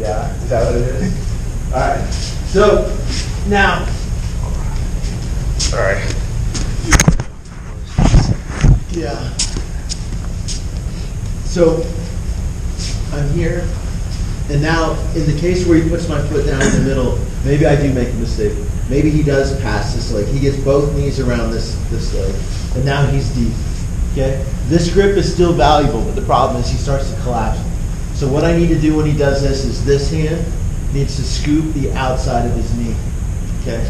Yeah, is that what it is? All right. So now, all right. Yeah. So I'm here, and now in the case where he puts my foot down in the middle, maybe I do make a mistake. Maybe he does pass this leg. He gets both knees around this leg, and now he's deep. Okay? This grip is still valuable, but the problem is he starts to collapse. So what I need to do when he does this is this hand needs to scoop the outside of his knee. Okay?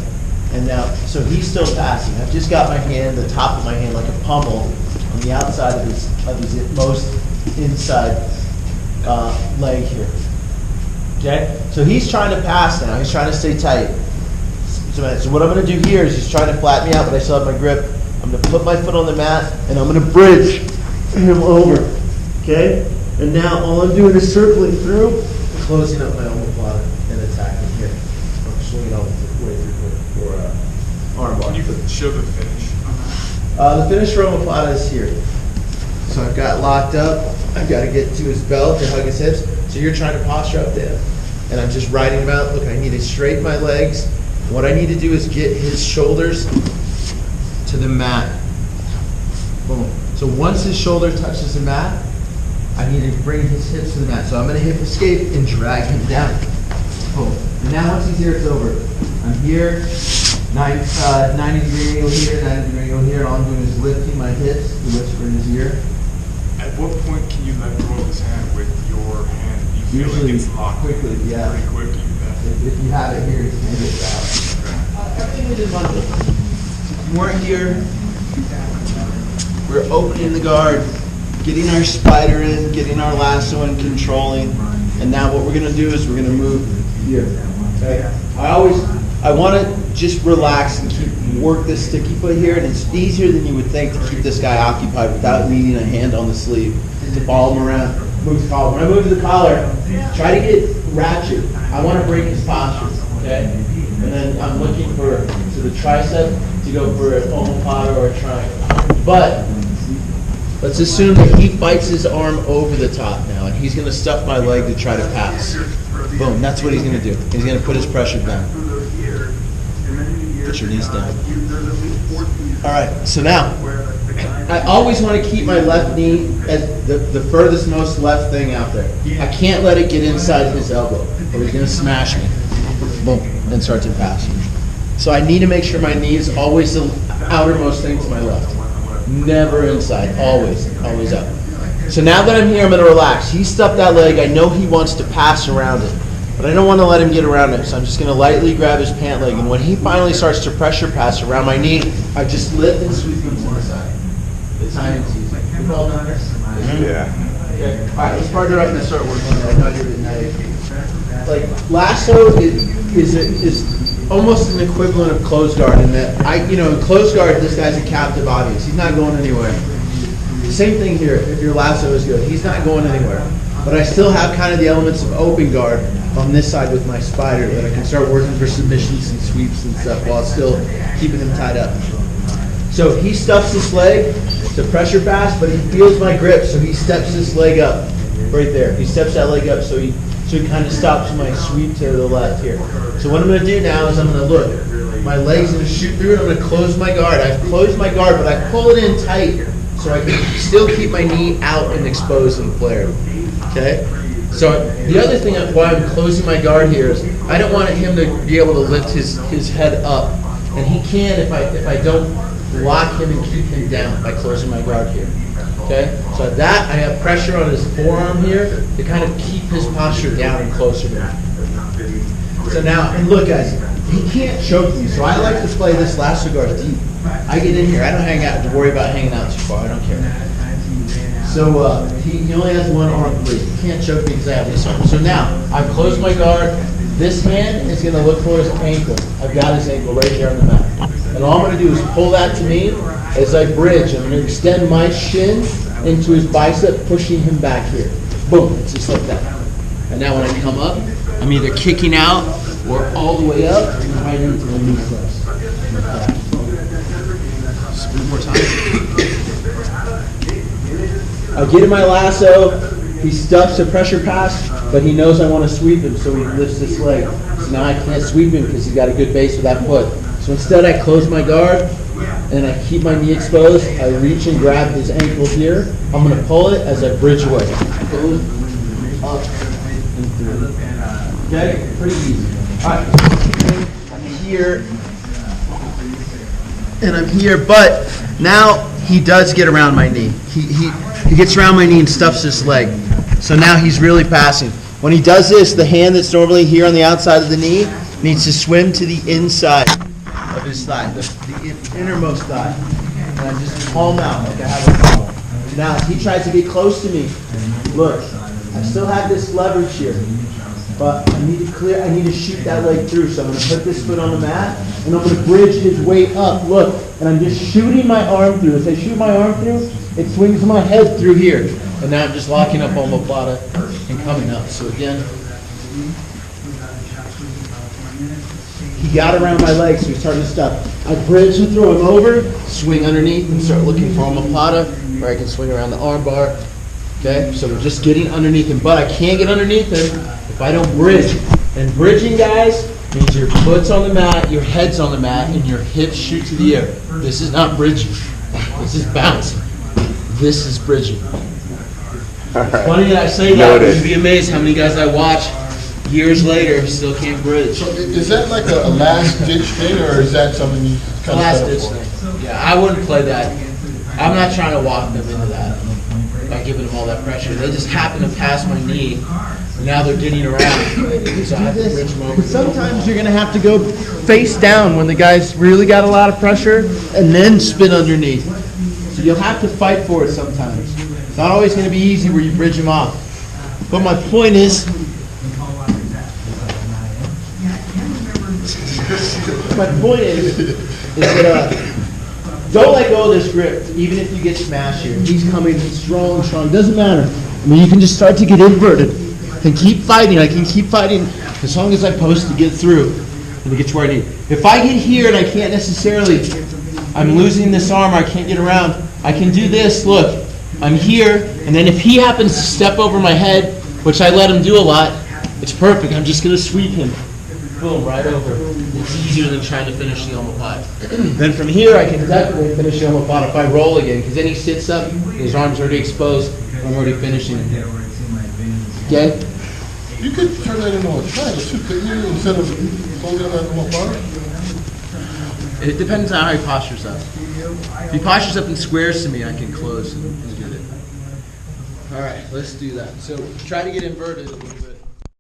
And now, so he's still passing. I've just got my hand, the top of my hand, like a pummel on the outside of his most inside leg here. Okay? So he's trying to pass now. He's trying to stay tight. So what I'm going to do here is he's trying to flatten me out, but I still have my grip. I'm going to put my foot on the mat, and I'm going to bridge him over. Okay? And now all I'm doing is circling through, closing up my omoplata and attacking here. I'm swinging all the way through for arm bar. Can you show the finish on that? The finish for omoplata is here. So I've got locked up. I've got to get to his belt and hug his hips. So you're trying to posture up there. And I'm just riding him out. Look, I need to straighten my legs. And what I need to do is get his shoulders to the mat. Boom. So once his shoulder touches the mat, I need to bring his hips to the mat. So I'm going to hip escape and drag him down. Boom. And now once he's here, it's over. I'm here, 90-degree angle here, 90-degree angle here. All I'm doing is lifting my hips to whisper in his ear. At what point can you let go of his hand with your hand? You feel Usually like it's locked quickly, yeah. pretty quick. If you have it here, you can get it out. Everything we did bundle. We're here. We're opening the guard, getting our spider in, getting our lasso in, controlling. And now what we're going to do is we're going to move here. Okay? I want to just relax and work this sticky foot here, and it's easier than you would think to keep this guy occupied without needing a hand on the sleeve to follow him around. Move the collar. When I move to the collar, try to get ratchet. I want to break his posture, okay? And then I'm looking for the tricep to go for an omoplata or a triangle. But let's assume that he fights his arm over the top now, and he's going to stuff my leg to try to pass. Boom, that's what he's going to do. He's going to put his pressure down. Put your knees down. All right, so now, I always want to keep my left knee as the furthest most left thing out there. I can't let it get inside his elbow, or he's going to smash me. Boom, and start to pass. So I need to make sure my knee is always the outermost thing to my left. Never inside, always up. So now that I'm here, I'm going to relax. He stuffed that leg. I know he wants to pass around it, but I don't want to let him get around it. So I'm just going to lightly grab his pant leg. And when he finally starts to pressure pass around my knee, I just lift and sweep him to the side. It's high and easy. We've all done this? Yeah. Okay. All right, let's partner up and start working on that. I know you're at night. Like, lasso is almost an equivalent of closed guard in that in closed guard, this guy's a captive audience. He's not going anywhere. Same thing here. If your lasso is good, he's not going anywhere. But I still have kind of the elements of open guard on this side with my spider that I can start working for submissions and sweeps and stuff while still keeping him tied up. So he stuffs this leg to pressure pass, but he feels my grip, so he steps this leg up right there. He steps that leg up, so he kind of stops my sweep to the left here. So what I'm going to do now is I'm going to look. My leg's going to shoot through it. I'm going to close my guard. I've closed my guard, but I pull it in tight so I can still keep my knee out and exposed and flared. Okay? So the other thing why I'm closing my guard here is I don't want him to be able to lift his head up. And he can if I don't lock him and keep him down by closing my guard here. Okay? So at that, I have pressure on his forearm here to kind of keep his posture down and closer to me. So now, and look guys, he can't choke me, so I like to play this lasso guard deep. I get in here, I don't have to worry about hanging out too far, I don't care. So he only has one arm free. He can't choke me because I have this arm. So now, I've closed my guard. This hand is going to look for his ankle. I've got his ankle right here on the mat. And all I'm going to do is pull that to me as I bridge. I'm going to extend my shin into his bicep, pushing him back here. Boom, it's just like that. And now when I come up, I'm either kicking out or all the way up and right into the knee thrust. Just one more time. I'll get in my lasso, He stuffs a pressure pass, but he knows I want to sweep him, so he lifts this leg. So now I can't sweep him because he's got a good base with that foot. So instead I close my guard, and I keep my knee exposed. I reach and grab his ankle here. I'm going to pull it as I bridge away. Boom, up, and through. Okay? Pretty easy. All right. I'm here, and I'm here, but now he does get around my knee. He gets around my knee and stuffs his leg. So now he's really passing. When he does this, the hand that's normally here on the outside of the knee needs to swim to the inside of his thigh, the innermost thigh. And I just palm out like I have a palm. Now, as he tries to get close to me, look, I still have this leverage here, but I need to shoot that leg through. So I'm going to put this foot on the mat, and I'm going to bridge his weight up. Look, and I'm just shooting my arm through. As I shoot my arm through, it swings my head through here. And now I'm just locking up plata and coming up. So again, he got around my legs, so he's starting to stuff. I bridge and throw him over, swing underneath, and start looking for plata, where I can swing around the arm bar. Okay, so we're just getting underneath him, but I can't get underneath him if I don't bridge. And bridging, guys, means your foot's on the mat, your head's on the mat, and your hips shoot to the air. This is not bridging. This is bouncing. This is bridging. Right. Funny that I say that, you'd be amazed how many guys I watch years later still can't bridge. So is that like a last ditch thing, or is that something you kind of last ditch thing? Yeah, I wouldn't play that. I'm not trying to walk them into that by giving them all that pressure. They just happen to pass my knee, and now they're getting around. So I have to bridge them over. Sometimes you're going to have to go face down when the guy's really got a lot of pressure, and then spin underneath. So you'll have to fight for it sometimes. It's not always going to be easy where you bridge them off. But my point is, that don't let go of this grip, even if you get smashed here. He's coming, he's strong. Doesn't matter. I mean, you can just start to get inverted and keep fighting. I can keep fighting as long as I post to get through and to get to where I need. If I get here and I can't necessarily, I'm losing this arm, or I can't get around, I can do this. Look, I'm here, and then if he happens to step over my head, which I let him do a lot, it's perfect. I'm just going to sweep him. Boom, right over. It's easier than trying to finish the omoplata. Then from here, I can definitely finish the omoplata if I roll again, because then he sits up, his arm's already exposed, I'm already finishing him. Okay? You could turn that into a triangle too, couldn't you, instead of holding that omoplata? It depends on how he postures up. If he postures up and squares to me, I can close and get it. All right, let's do that. So try to get inverted a little bit.